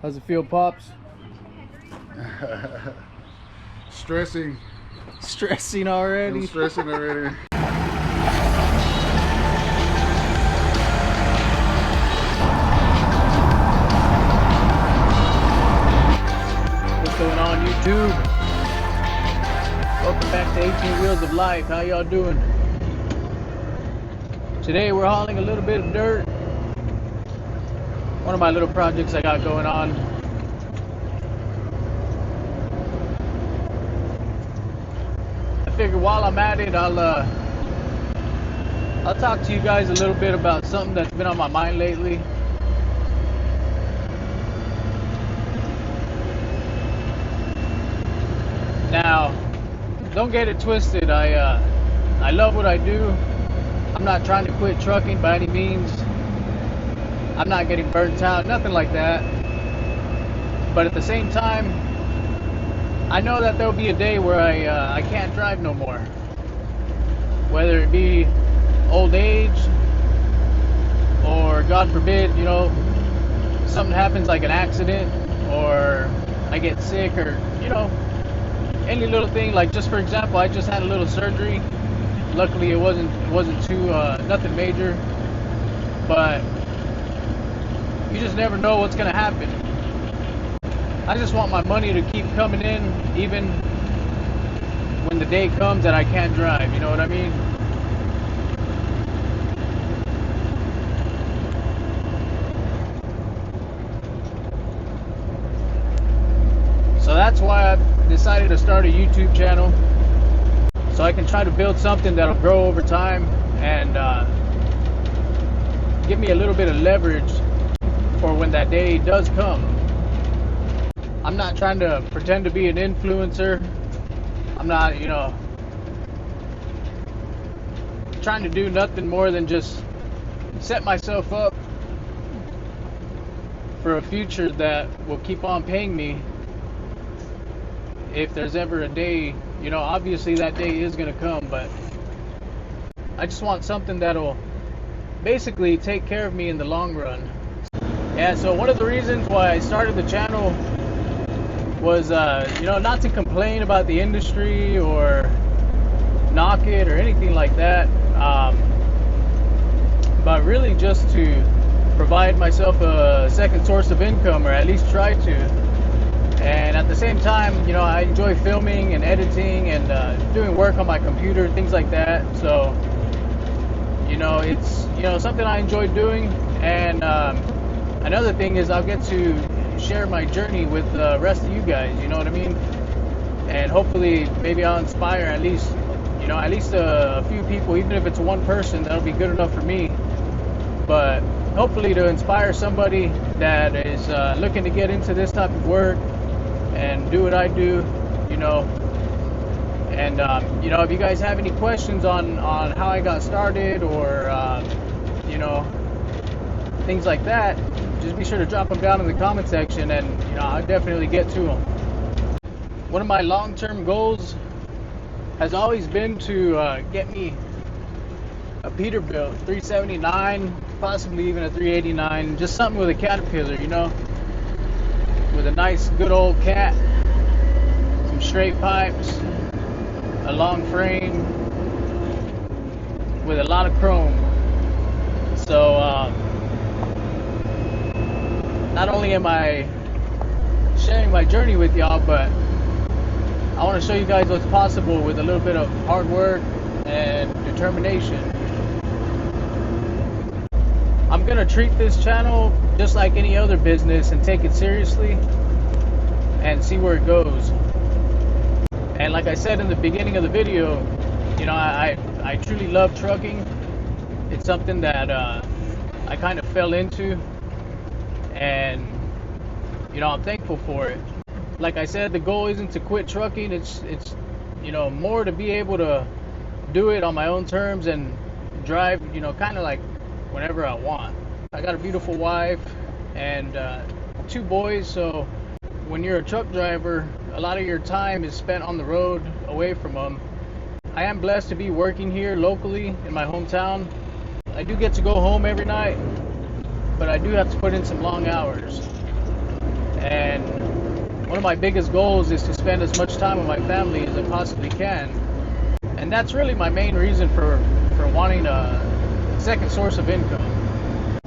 How's it feel, Pops? Stressing. Stressing already? I'm stressing already. What's going on, YouTube? Welcome back to 18 Wheels of Life. How y'all doing? Today we're hauling a little bit of dirt. One of my little projects I got going on. I figured while I'm at it, I'll talk to you guys a little bit about something that's been on my mind lately. Now, don't get it twisted. I love what I do. I'm not trying to quit trucking by any means. I'm not getting burnt out, nothing like that. But at the same time, I know that there'll be a day where I can't drive no more. Whether it be old age, or God forbid, you know, something happens like an accident, or I get sick, or, you know, any little thing. Like, just for example, I just had a little surgery. Luckily it wasn't too nothing major, but you just never know what's gonna happen. I just want my money to keep coming in, even when the day comes that I can't drive, you know what I mean? So that's why I decided to start a YouTube channel, so I can try to build something that'll grow over time and give me a little bit of leverage for when that day does come. I'm not trying to pretend to be an influencer. I'm not, you know, trying to do nothing more than just set myself up for a future that will keep on paying me if there's ever a day. You know, obviously that day is gonna come, but I just want something that'll basically take care of me in the long run. Yeah, so one of the reasons why I started the channel was, you know, not to complain about the industry or knock it or anything like that, but really just to provide myself a second source of income, or at least try to. And at the same time, you know, I enjoy filming and editing and doing work on my computer, things like that. So, you know, it's, you know, something I enjoy doing. And another thing is I'll get to share my journey with the rest of you guys, you know what I mean? And hopefully maybe I'll inspire at least, you know, at least a few people. Even if it's one person, that'll be good enough for me. But hopefully to inspire somebody that is looking to get into this type of work and do what I do, you know. And you know, if you guys have any questions on how I got started, or you know, things like that, just be sure to drop them down in the comment section, and you know, I'll definitely get to them. One of my long-term goals has always been to get me a Peterbilt 379, possibly even a 389, just something with a Caterpillar, you know, with a nice good old cat, some straight pipes, a long frame with a lot of chrome. So not only am I sharing my journey with y'all, but I want to show you guys what's possible with a little bit of hard work and determination. I'm gonna treat this channel just like any other business and take it seriously and see where it goes. And like I said in the beginning of the video, you know, I truly love trucking. It's something that I kind of fell into, and you know, I'm thankful for it. Like I said, the goal isn't to quit trucking. It's you know, more to be able to do it on my own terms and drive, you know, kind of like whenever I want. I got a beautiful wife and 2 boys, so when you're a truck driver, a lot of your time is spent on the road away from them. I am blessed to be working here locally in my hometown. I do get to go home every night, but I do have to put in some long hours. of my biggest goals is to spend as much time with my family as I possibly can. And that's really my main reason for wanting a second source of income.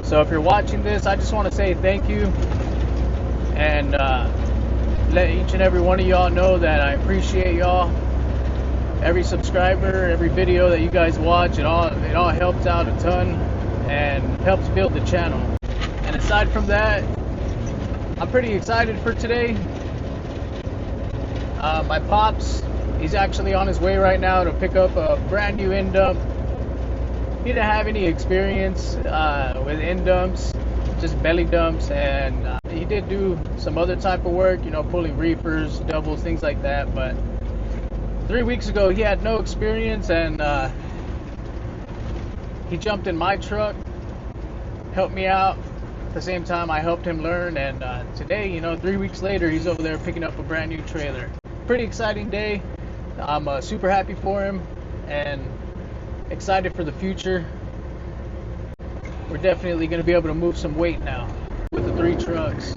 So if you're watching this, I just want to say thank you, and let each and every one of y'all know that I appreciate y'all. Every subscriber, every video that you guys watch, it all helps out a ton and helps build the channel. And aside from that, I'm pretty excited for today. My pops, he's actually on his way right now to pick up a brand new end dump. He didn't have any experience with end dumps, just belly dumps, and he did do some other type of work, you know, pulling reefers, doubles, things like that. But 3 weeks ago, he had no experience, and he jumped in my truck, helped me out. At the same time, I helped him learn, and today, you know, 3 weeks later, he's over there picking up a brand new trailer. Pretty exciting day. I'm super happy for him and excited for the future. We're definitely going to be able to move some weight now with the 3 trucks.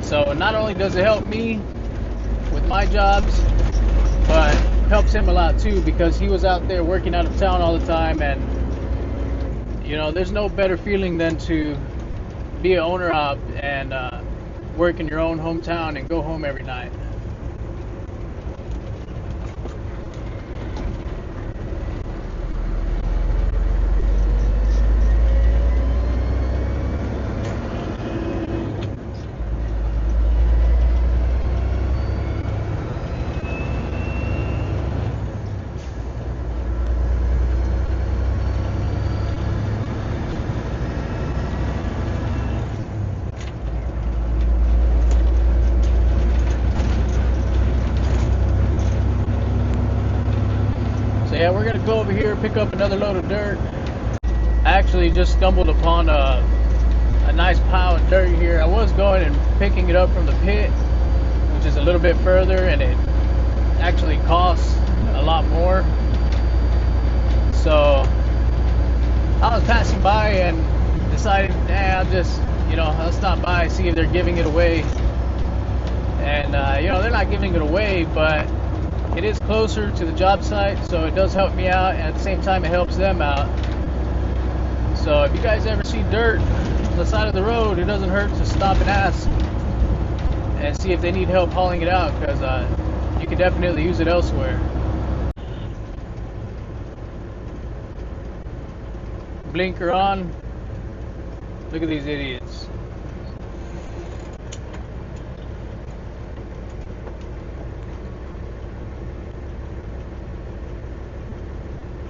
So not only does it help me with my jobs, but helps him a lot too, because he was out there working out of town all the time, and you know, there's no better feeling than to be an owner op and work in your own hometown and go home every night. Yeah, we're gonna go over here, pick up another load of dirt. I actually just stumbled upon a nice pile of dirt here. I was going and picking it up from the pit, which is a little bit further, and it actually costs a lot more. So I was passing by and decided, I'll stop by, see if they're giving it away. And they're not giving it away, but it is closer to the job site, so it does help me out, and at the same time it helps them out. So if you guys ever see dirt on the side of the road, it doesn't hurt to stop and ask and see if they need help hauling it out, because you can definitely use it elsewhere. Blinker on. Look at these idiots.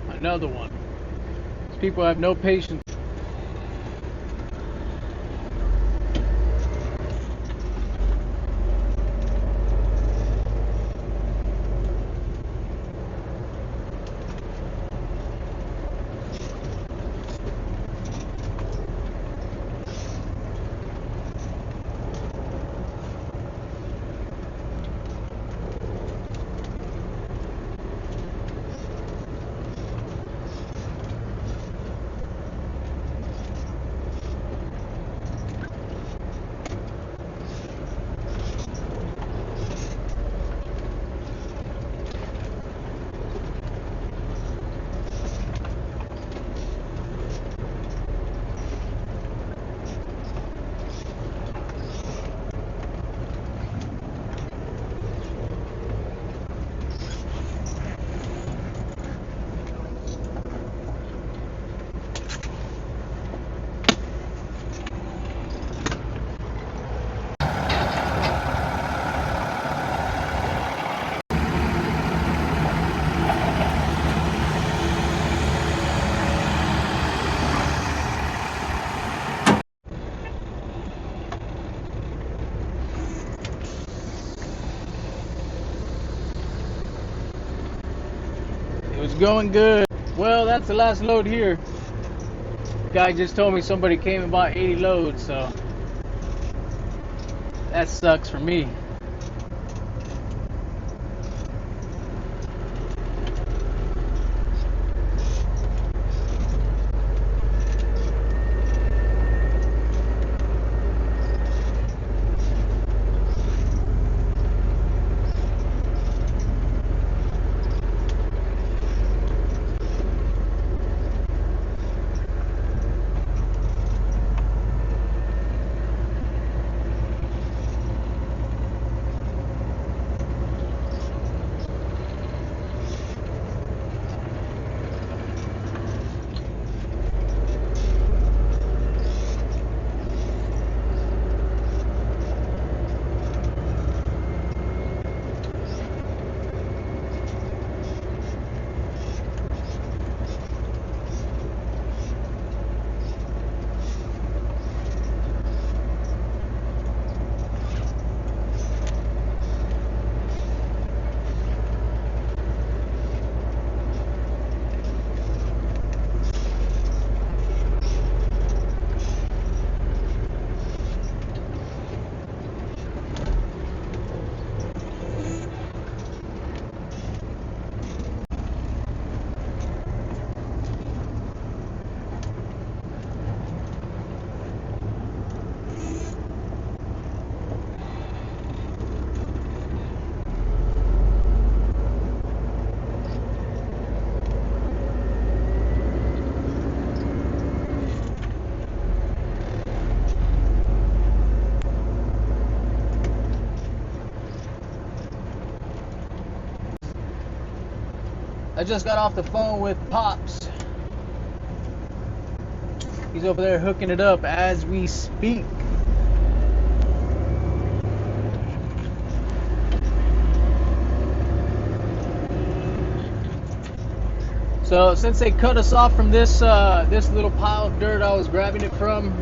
Another one. These people have no patience. It was going good. Well, that's the last load here. The guy just told me somebody came and bought 80 loads, so that sucks for me. I just got off the phone with Pops. He's over there hooking it up as we speak. So since they cut us off from this little pile of dirt I was grabbing it from,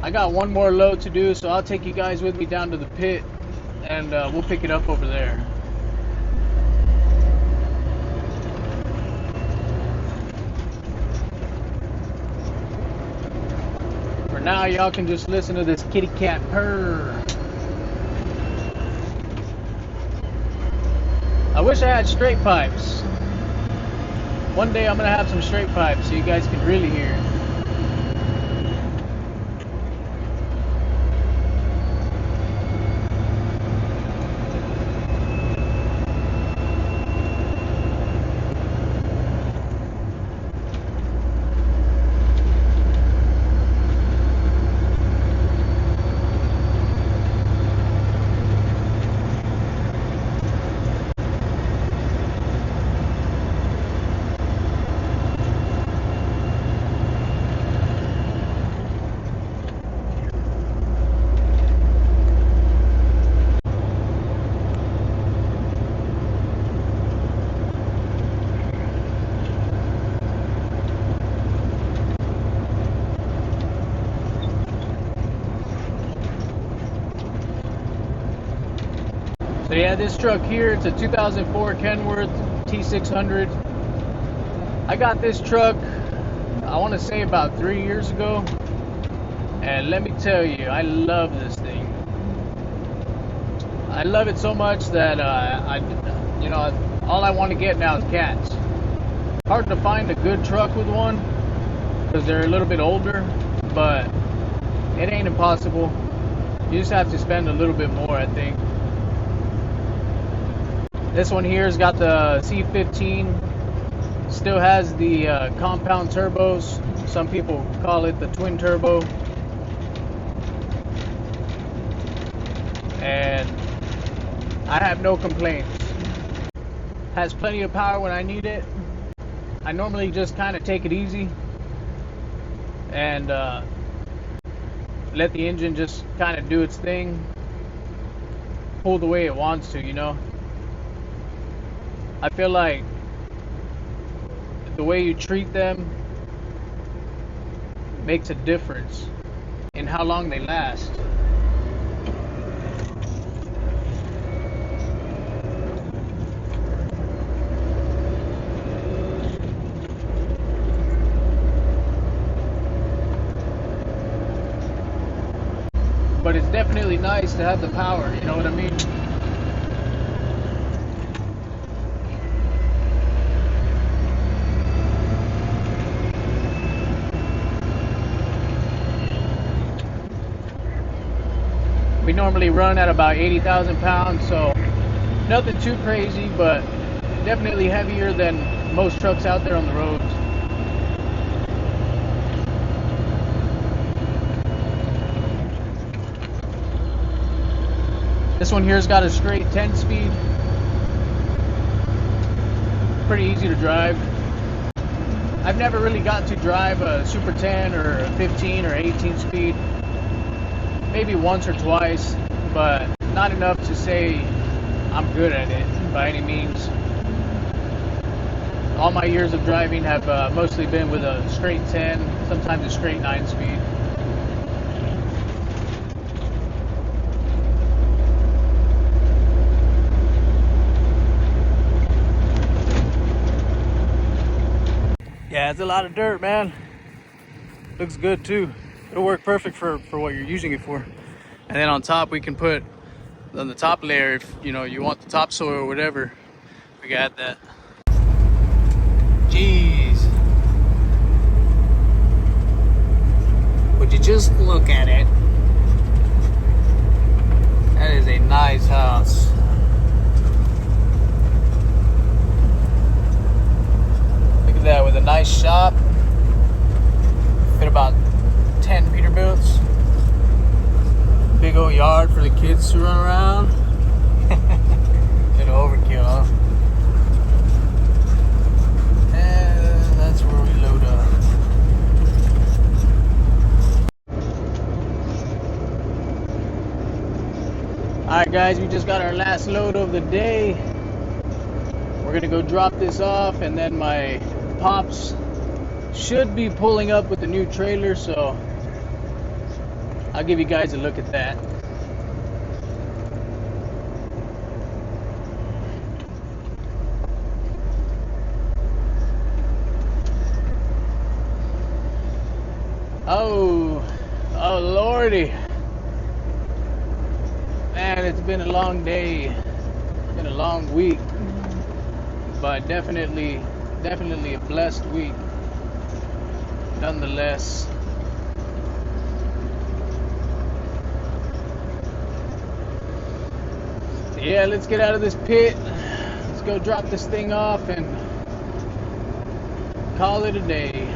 I got one more load to do, so I'll take you guys with me down to the pit, and we'll pick it up over there. For now, y'all can just listen to this kitty cat purr. I wish I had straight pipes. One day I'm gonna have some straight pipes so you guys can really hear. So yeah, this truck here, it's a 2004 Kenworth T600. I got this truck, I want to say about 3 years ago, and let me tell you, I love this thing. I love it so much that all I want to get now is cats. Hard to find a good truck with one because they're a little bit older, but it ain't impossible. You just have to spend a little bit more, I think. This one here's got the C15, still has the compound turbos. Some people call it the twin turbo. And I have no complaints. Has plenty of power when I need it. I normally just kind of take it easy and let the engine just kind of do its thing, pull the way it wants to, you know. I feel like the way you treat them makes a difference in how long they last. But it's definitely nice to have the power, you know what I mean? We normally run at about 80,000 pounds, so nothing too crazy, but definitely heavier than most trucks out there on the roads. This one here's got a straight 10 speed. Pretty easy to drive. I've never really got to drive a Super 10 or a 15 or 18 speed. Maybe once or twice, but not enough to say I'm good at it by any means. All my years of driving have mostly been with a straight 10, sometimes a straight 9 speed. Yeah, it's a lot of dirt, man. Looks good too. It'll work perfect for what you're using it for. And then on top, we can put on the top layer, if you know you want the topsoil or whatever, we can add that. Jeez, would you just look at it? That is a nice house. Look at that, with a nice shop. Fit about 10 Peterbilts. Big old yard for the kids to run around. Bit of overkill, huh? Alright guys, we just got our last load of the day. We're gonna go drop this off, and then my pops should be pulling up with the new trailer, so I'll give you guys a look at that. Oh lordy. Man, it's been a long day. It's been a long week. But definitely a blessed week. Nonetheless. Yeah, let's get out of this pit. Let's go drop this thing off and call it a day.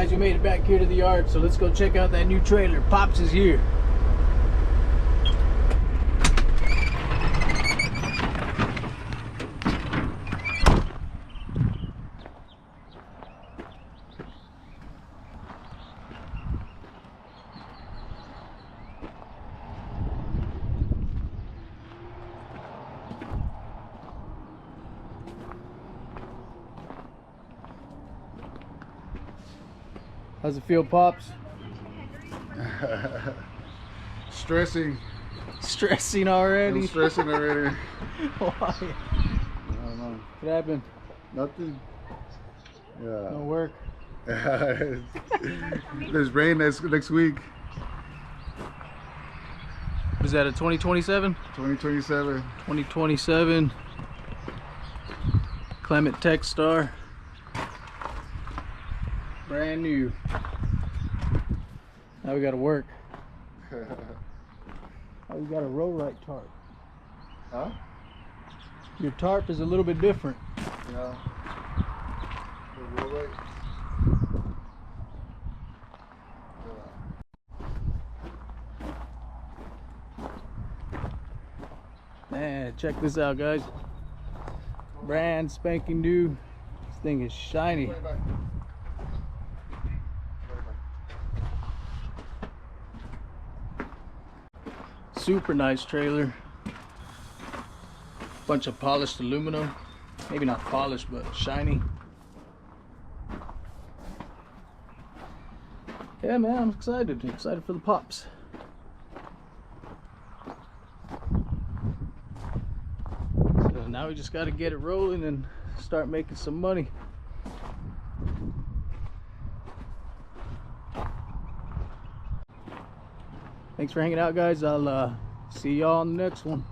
guys, we made it back here to the yard, so let's go check out that new trailer. Pops is here. How's it feel, Pops? Stressing. Stressing already? I'm stressing already. Why? I don't know. What happened? Nothing. Yeah. No work? There's rain next week. Is that a 2027? 2027. 2027 Clement Tech Star. Brand new. Now we gotta work. Oh, you got a roll right tarp. Huh? Your tarp is a little bit different. Yeah. The roll right. Man, check this out, guys. Brand spanking new. This thing is shiny. Super nice trailer. Bunch of polished aluminum. Maybe not polished, but shiny. Yeah, man, I'm excited. Excited for the pops. So now we just got to get it rolling and start making some money. Thanks for hanging out, guys. I'll see y'all on the next one.